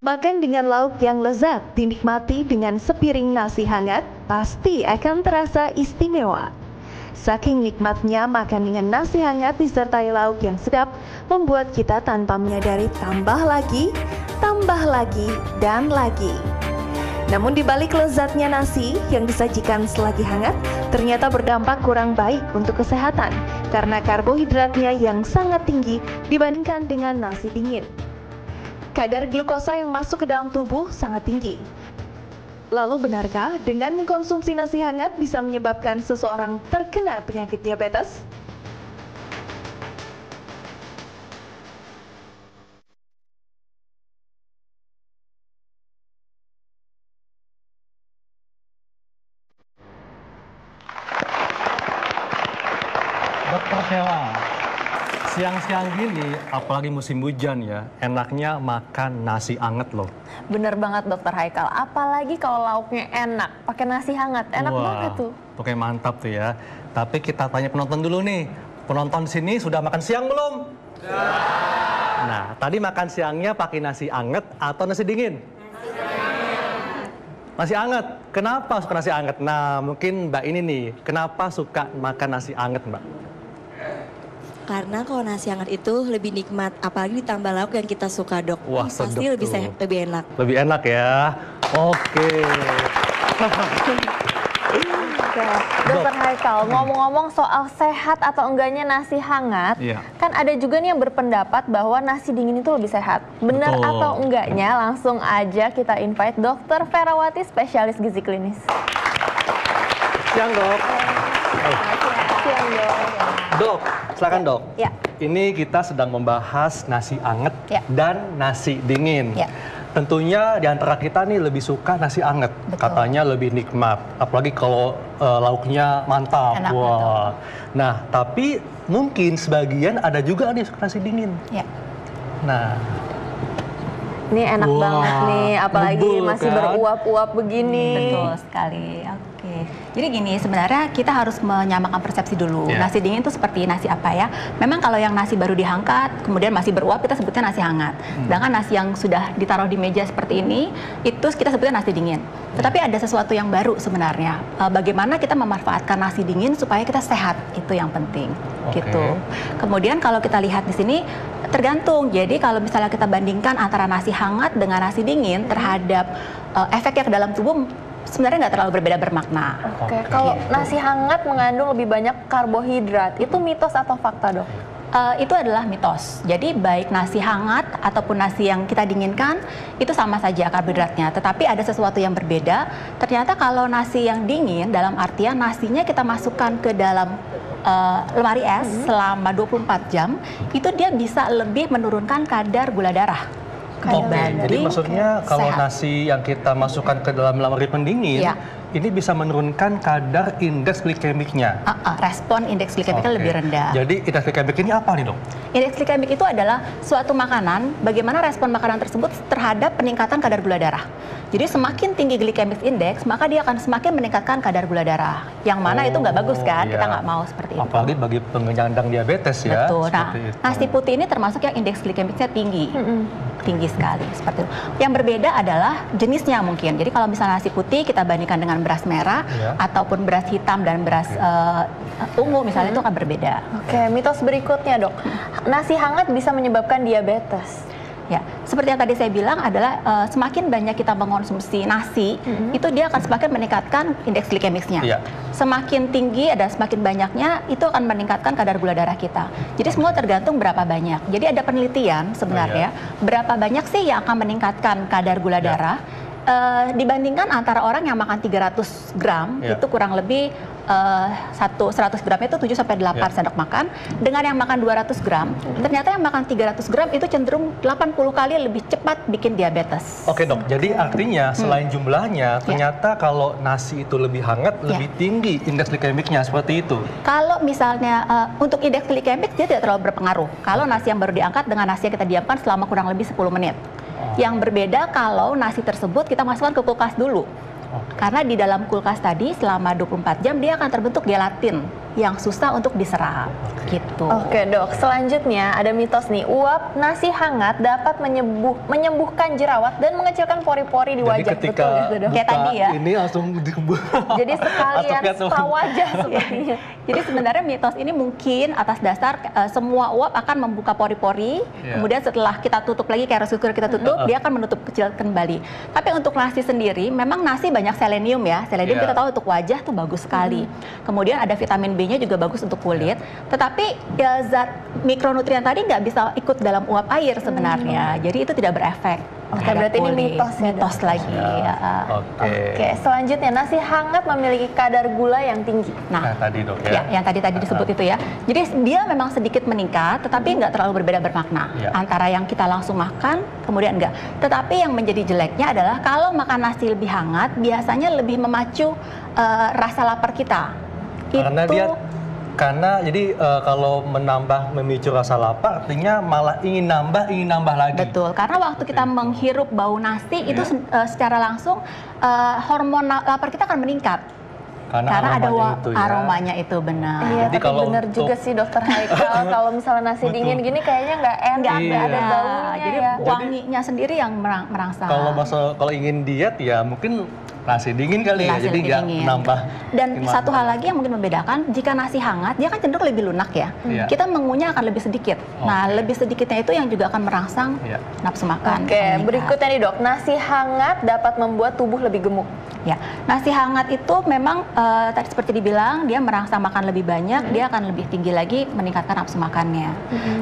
Makan dengan lauk yang lezat, dinikmati dengan sepiring nasi hangat, pasti akan terasa istimewa. Saking nikmatnya makan dengan nasi hangat disertai lauk yang sedap, membuat kita tanpa menyadari tambah lagi, dan lagi. Namun di balik lezatnya nasi yang disajikan selagi hangat, ternyata berdampak kurang baik untuk kesehatan karena karbohidratnya yang sangat tinggi dibandingkan dengan nasi dingin. Kadar glukosa yang masuk ke dalam tubuh sangat tinggi. Lalu benarkah dengan mengkonsumsi nasi hangat bisa menyebabkan seseorang terkena penyakit diabetes? Dokter Sheila, siang-siang gini, apalagi musim hujan ya, enaknya makan nasi anget loh. Bener banget Dokter Haikal, apalagi kalau lauknya enak, pakai nasi hangat, enak banget tuh. Oke, mantap tuh ya. Tapi kita tanya penonton dulu nih, penonton sini sudah makan siang belum? Sudah. Nah, tadi makan siangnya pakai nasi anget atau nasi dingin? Nasi anget. Kenapa suka nasi anget? Nah, mungkin Mbak ini nih, kenapa suka makan nasi anget, Mbak? Karena kalau nasi hangat itu lebih nikmat, apalagi ditambah lauk yang kita suka, Dok. Wah, pasti lebih enak. Lebih enak ya. Oke. Dokter Haikal, ngomong-ngomong soal sehat atau enggaknya nasi hangat, kan ada juga nih yang berpendapat bahwa nasi dingin itu lebih sehat. Benar atau enggaknya? Langsung aja kita invite Dokter Ferawati, spesialis gizi klinis. Siang, Dok. Siang, Dok. Dok, silakan Dok. Ya. Ini kita sedang membahas nasi anget dan nasi dingin. Ya. Tentunya di antara kita nih lebih suka nasi anget. Betul. Katanya lebih nikmat, apalagi kalau lauknya mantap. Enak, wah. betul. Nah, tapi mungkin sebagian ada juga nih suka nasi dingin. Ya. Nah, Ini enak banget nih, apalagi ngebul, masih kan? beruap-uap begini. Betul sekali. Oke. Jadi gini, sebenarnya kita harus menyamakan persepsi dulu. Nasi dingin itu seperti nasi apa ya? Memang kalau yang nasi baru diangkat, kemudian masih beruap, kita sebutnya nasi hangat. Sedangkan nasi yang sudah ditaruh di meja seperti ini, itu kita sebutnya nasi dingin. Tetapi ada sesuatu yang baru sebenarnya. Bagaimana kita memanfaatkan nasi dingin supaya kita sehat, itu yang penting. Gitu. Kemudian kalau kita lihat di sini, tergantung. Jadi kalau misalnya kita bandingkan antara nasi hangat dengan nasi dingin terhadap efeknya ke dalam tubuh, sebenarnya nggak terlalu berbeda bermakna. Oke, kalau nasi hangat mengandung lebih banyak karbohidrat, itu mitos atau fakta, Dok? Itu adalah mitos. Jadi baik nasi hangat ataupun nasi yang kita dinginkan itu sama saja karbohidratnya. Tetapi ada sesuatu yang berbeda. Ternyata kalau nasi yang dingin dalam artian nasinya kita masukkan ke dalam lemari es selama 24 jam, itu dia bisa lebih menurunkan kadar gula darah. oke. Jadi maksudnya kalau sehat. nasi yang kita masukkan ke dalam lemari pendingin, ini bisa menurunkan kadar indeks glikemiknya. Respon indeks glikemiknya lebih rendah. Jadi indeks glikemik ini apa nih, Dok? Indeks glikemik itu adalah suatu makanan, bagaimana respon makanan tersebut terhadap peningkatan kadar gula darah. Jadi semakin tinggi glycemic index, maka dia akan semakin meningkatkan kadar gula darah. Yang mana itu nggak bagus kan, kita nggak mau seperti itu. Apalagi bagi penyandang diabetes ya. Betul. Nah, itu. nasi putih ini termasuk yang indeks glikemiknya tinggi. Tinggi sekali, seperti itu. Yang berbeda adalah jenisnya mungkin. Jadi kalau misalnya nasi putih kita bandingkan dengan beras merah, ataupun beras hitam dan beras ungu misalnya, itu akan berbeda. Oke, mitos berikutnya, Dok. Nasi hangat bisa menyebabkan diabetes. Ya, seperti yang tadi saya bilang adalah semakin banyak kita mengonsumsi nasi, itu dia akan semakin meningkatkan indeks glikemiknya. Semakin tinggi dan semakin banyaknya, itu akan meningkatkan kadar gula darah kita. Jadi semua tergantung berapa banyak. Jadi ada penelitian sebenarnya, berapa banyak sih yang akan meningkatkan kadar gula darah dibandingkan antara orang yang makan 300 gram, itu kurang lebih 100 gramnya itu 7-8 sendok makan, dengan yang makan 200 gram, ternyata yang makan 300 gram itu cenderung 80 kali lebih cepat bikin diabetes. Oke, Dok, jadi artinya selain jumlahnya, ternyata kalau nasi itu lebih hangat, lebih tinggi indeks glikemiknya, seperti itu. Kalau misalnya untuk indeks glikemik dia tidak terlalu berpengaruh. Kalau nasi yang baru diangkat dengan nasi yang kita diamkan selama kurang lebih 10 menit. Yang berbeda kalau nasi tersebut kita masukkan ke kulkas dulu. Karena di dalam kulkas tadi selama 24 jam dia akan terbentuk gelatin. yang susah untuk diserap gitu. Oke dok, selanjutnya ada mitos nih, uap nasi hangat dapat menyembuhkan jerawat dan mengecilkan pori-pori di wajah. Jadi Betul gitu dok? Kayak tadi ya. Ini langsung Jadi sekalian spa wajah sepertinya. Jadi sebenarnya mitos ini mungkin atas dasar semua uap akan membuka pori-pori, kemudian setelah kita tutup lagi kayak rice cooker kita tutup, dia akan menutup kecil kembali. Tapi untuk nasi sendiri, memang nasi banyak selenium ya. Selenium kita tahu untuk wajah tuh bagus sekali. Kemudian ada vitamin B-nya juga bagus untuk kulit. Tetapi ya, zat mikronutrien tadi nggak bisa ikut dalam uap air sebenarnya. Jadi itu tidak berefek. Oke, berarti ini mitos ya, mitos lagi. Oke, selanjutnya nasi hangat memiliki kadar gula yang tinggi. Nah, tadi dok ya. Yang tadi disebut itu ya. Jadi dia memang sedikit meningkat, tetapi nggak terlalu berbeda bermakna. Antara yang kita langsung makan, kemudian enggak. Tetapi yang menjadi jeleknya adalah kalau makan nasi lebih hangat, biasanya lebih memacu rasa lapar kita. Karena jadi kalau memicu rasa lapar, artinya malah ingin nambah lagi. Betul, karena waktu kita menghirup bau nasi itu secara langsung hormon lapar kita akan meningkat. Karena ada aromanya itu benar. Iya, tapi benar juga sih Dokter Haikal, kalau misalnya nasi dingin gini kayaknya nggak enak, ada baunya. Jadi wanginya sendiri yang merangsang. Kalau ingin diet ya mungkin nasi dingin kali ya, jadi nggak menambah. Dan satu hal lagi yang mungkin membedakan, jika nasi hangat dia kan cenderung lebih lunak ya. Kita mengunyah akan lebih sedikit. Nah, lebih sedikitnya itu yang juga akan merangsang nafsu makan. Oke, berikutnya nih dok, nasi hangat dapat membuat tubuh lebih gemuk. Ya, nasi hangat itu memang tadi seperti dibilang dia merangsang makan lebih banyak, dia akan lebih tinggi lagi meningkatkan nafsu makannya.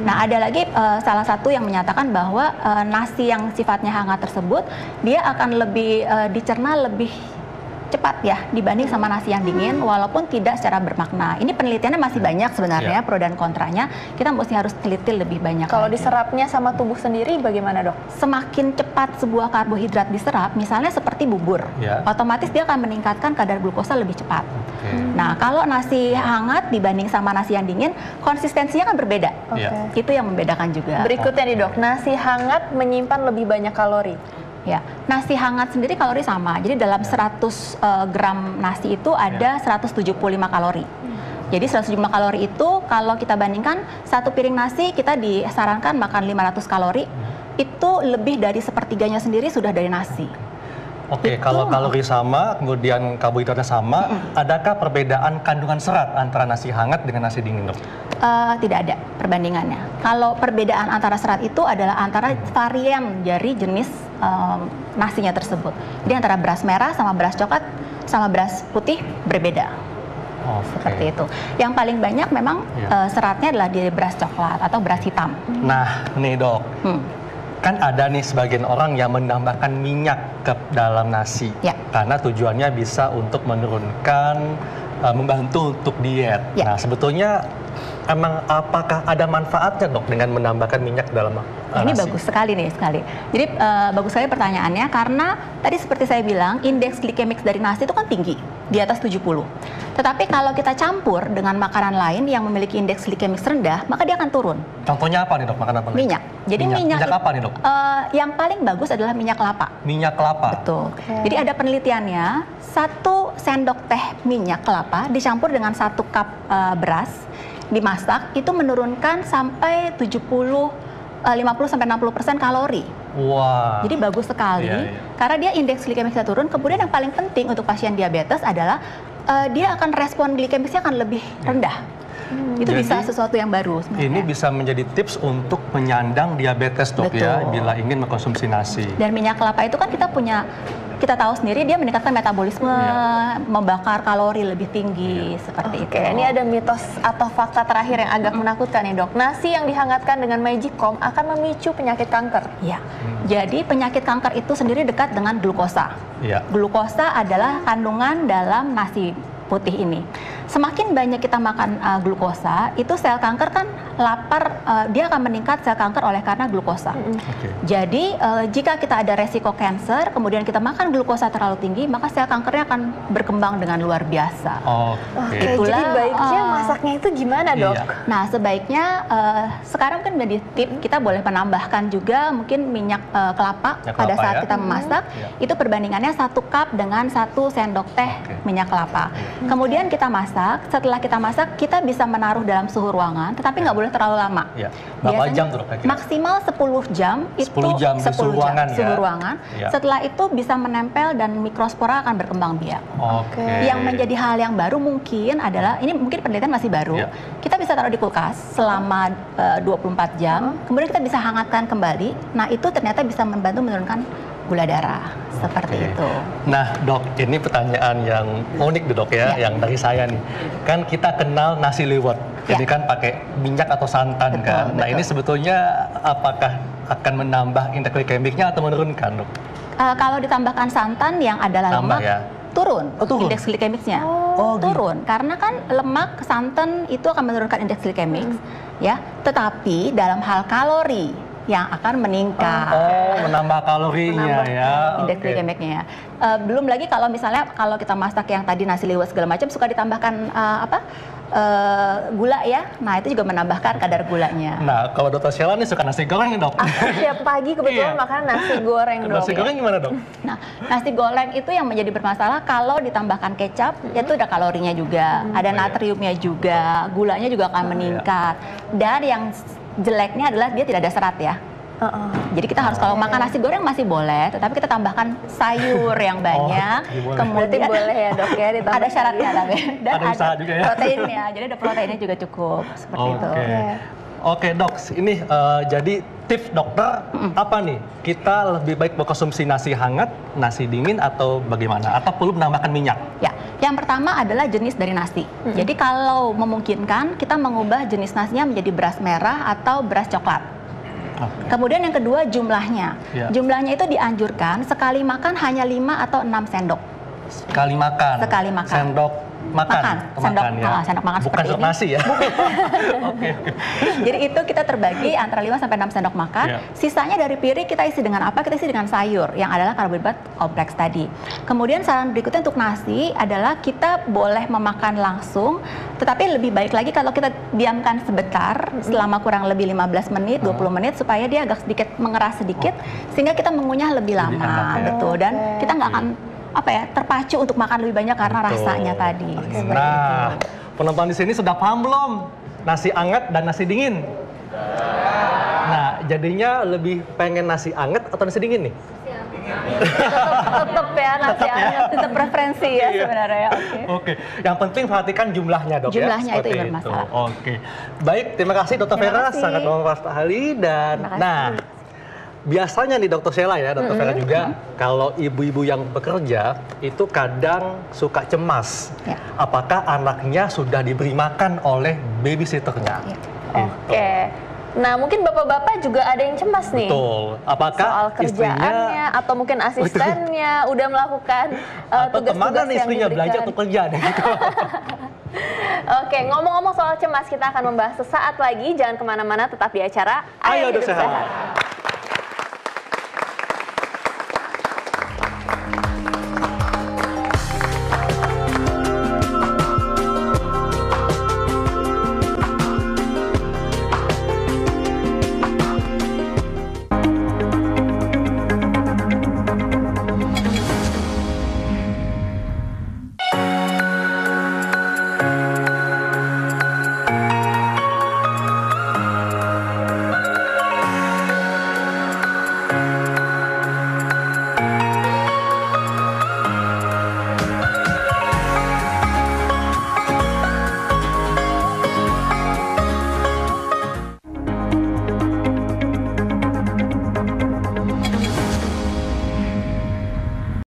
Nah, ada lagi salah satu yang menyatakan bahwa nasi yang sifatnya hangat tersebut dia akan lebih dicerna lebih cepat ya dibanding sama nasi yang dingin, walaupun tidak secara bermakna. Ini penelitiannya masih banyak sebenarnya, pro dan kontranya. Kita mesti harus teliti lebih banyak. Kalau diserapnya sama tubuh sendiri bagaimana dok? Semakin cepat sebuah karbohidrat diserap, misalnya seperti bubur, otomatis dia akan meningkatkan kadar glukosa lebih cepat. Nah, kalau nasi hangat dibanding sama nasi yang dingin, konsistensinya kan berbeda. Itu yang membedakan juga. Berikutnya nih dok, nasi hangat menyimpan lebih banyak kalori. Ya, nasi hangat sendiri kalori sama. Jadi dalam 100 gram nasi itu ada 175 kalori. Jadi 175 kalori itu kalau kita bandingkan satu piring nasi kita disarankan makan 500 kalori. Itu lebih dari sepertiganya sendiri sudah dari nasi. Oke, kalau kalori sama, kemudian karbohidratnya sama, adakah perbedaan kandungan serat antara nasi hangat dengan nasi dingin, dok? Tidak ada perbandingannya. Kalau perbedaan antara serat itu adalah antara varian dari jenis nasinya tersebut. Jadi antara beras merah sama beras coklat sama beras putih berbeda. Seperti itu. Yang paling banyak memang seratnya adalah di beras coklat atau beras hitam. Nah, nih dok. Kan ada nih sebagian orang yang menambahkan minyak ke dalam nasi karena tujuannya bisa untuk menurunkan, membantu untuk diet. Nah, sebetulnya emang apakah ada manfaatnya dok dengan menambahkan minyak dalam nasi? Ini bagus sekali nih Jadi bagus sekali pertanyaannya karena tadi seperti saya bilang indeks glikemik dari nasi itu kan tinggi di atas 70. Tetapi kalau kita campur dengan makanan lain yang memiliki indeks glikemik rendah, maka dia akan turun. Contohnya apa nih dok, makanan apa? Minyak. Jadi minyak apa nih dok? Yang paling bagus adalah minyak kelapa. Minyak kelapa? Betul. Jadi ada penelitiannya, 1 sendok teh minyak kelapa dicampur dengan 1 cup beras, dimasak, itu menurunkan sampai 50-60% kalori. Wah. Jadi bagus sekali, karena dia indeks glikemiknya turun. Kemudian yang paling penting untuk pasien diabetes adalah dia akan respon glikemiknya akan lebih rendah. Itu jadi, bisa sesuatu yang baru sebenarnya. Ini bisa menjadi tips untuk penyandang diabetes dok. Betul. Ya, bila ingin mengkonsumsi nasi. Dan minyak kelapa itu kan kita tahu sendiri dia meningkatkan metabolisme, membakar kalori lebih tinggi, seperti itu. Ini ada mitos atau fakta terakhir yang agak menakutkan nih dok. Nasi yang dihangatkan dengan magicom akan memicu penyakit kanker. Iya. Jadi penyakit kanker itu sendiri dekat dengan glukosa. Glukosa adalah kandungan dalam nasi putih ini. Semakin banyak kita makan glukosa, itu sel kanker kan lapar, dia akan meningkat sel kanker oleh karena glukosa. Jadi jika kita ada resiko kanker, kemudian kita makan glukosa terlalu tinggi, maka sel kankernya akan berkembang dengan luar biasa. Jadi baiknya masaknya itu gimana dok? Nah sebaiknya sekarang kan menjadi tip, kita boleh menambahkan juga mungkin minyak kelapa pada saat kita memasak. Itu perbandingannya 1 cup dengan 1 sendok teh minyak kelapa. Kemudian kita masak. setelah kita masak, kita bisa menaruh dalam suhu ruangan, tetapi nggak boleh terlalu lama. Ya. Berapa jam tuh? Maksimal 10 jam. 10 jam di suhu ruangan ya? Suhu ruangan. Ya. Setelah itu bisa menempel dan mikrospora akan berkembang biak. Yang menjadi hal yang baru mungkin adalah, ini mungkin penelitian masih baru, kita bisa taruh di kulkas selama 24 jam, kemudian kita bisa hangatkan kembali. Nah itu ternyata bisa membantu menurunkan gula darah, seperti itu. Nah dok, ini pertanyaan yang unik dok ya, yang dari saya nih. Kan kita kenal nasi liwet, jadi kan pakai minyak atau santan kan. Nah ini sebetulnya apakah akan menambah indeks glikemiknya atau menurunkan dok? Kalau ditambahkan santan yang adalah lemak, turun indeks glikemiknya. Turun, karena kan lemak, santan itu akan menurunkan indeks glikemik, ya. Tetapi dalam hal kalori yang akan meningkat. Menambah kalorinya ya. Indeks glikemiknya. Belum lagi kalau misalnya kalau kita masak yang tadi nasi liwet segala macam suka ditambahkan gula ya. Nah, itu juga menambahkan kadar gulanya. Nah, kalau Dr. Sheila nih suka nasi goreng dok. Tiap pagi kebetulan makan nasi goreng dok. Nasi goreng gimana dok? Nah, nasi goreng itu yang menjadi bermasalah kalau ditambahkan kecap, itu ada kalorinya juga, ada natriumnya juga, gulanya juga akan meningkat. Dan yang jeleknya adalah dia tidak ada serat ya. Jadi kita harus kalau makan nasi goreng masih boleh, tetapi kita tambahkan sayur yang banyak. Kemudian boleh ya dok ya, ada syaratnya tapi dan ada usaha juga ya. Proteinnya, jadi ada proteinnya juga cukup seperti itu. Oke dok, ini jadi tips dokter apa nih? Kita lebih baik mengkonsumsi nasi hangat, nasi dingin atau bagaimana? Atau perlu menambahkan minyak? Ya, yang pertama adalah jenis dari nasi. Jadi kalau memungkinkan kita mengubah jenis nasinya menjadi beras merah atau beras coklat. Kemudian yang kedua jumlahnya. Jumlahnya itu dianjurkan sekali makan hanya 5 atau 6 sendok. Sekali makan? Sekali makan. Sendok makan? Sendok makan bukan seperti ini. nasi ya? Oke. Jadi itu kita terbagi antara 5 sampai 6 sendok makan. Sisanya dari piring kita isi dengan apa? Kita isi dengan sayur yang adalah karbohidrat kompleks tadi. Kemudian saran berikutnya untuk nasi adalah kita boleh memakan langsung, tetapi lebih baik lagi kalau kita diamkan sebentar selama kurang lebih 15 menit, 20 menit supaya dia agak sedikit mengeras sedikit sehingga kita mengunyah lebih lama. Betul. Dan kita nggak akan terpacu untuk makan lebih banyak karena rasanya tadi. Nah, penonton di sini sudah paham belum? Nasi anget dan nasi dingin. Nah, jadinya lebih pengen nasi anget atau nasi dingin nih? Tetap ya nasi anget, tetap preferensi ya sebenarnya. Oke. Yang penting perhatikan jumlahnya dok. Jumlahnya itu yang bermasalah. Oke. Baik, terima kasih Dr. Vera, sangat bermanfaat sekali dan biasanya nih Dr. Sheila ya, Dr. Vera juga, kalau ibu-ibu yang bekerja itu kadang suka cemas. Apakah anaknya sudah diberi makan oleh babysitternya? Oke. Nah, mungkin bapak-bapak juga ada yang cemas nih. Betul. Apakah soal kerjaannya atau mungkin asistennya udah melakukan tugas-tugas yang istrinya belajar atau kerja nih? Oke, ngomong-ngomong soal cemas, kita akan membahas sesaat lagi. Jangan kemana-mana, tetap di acara Ayo Hidup Sehat.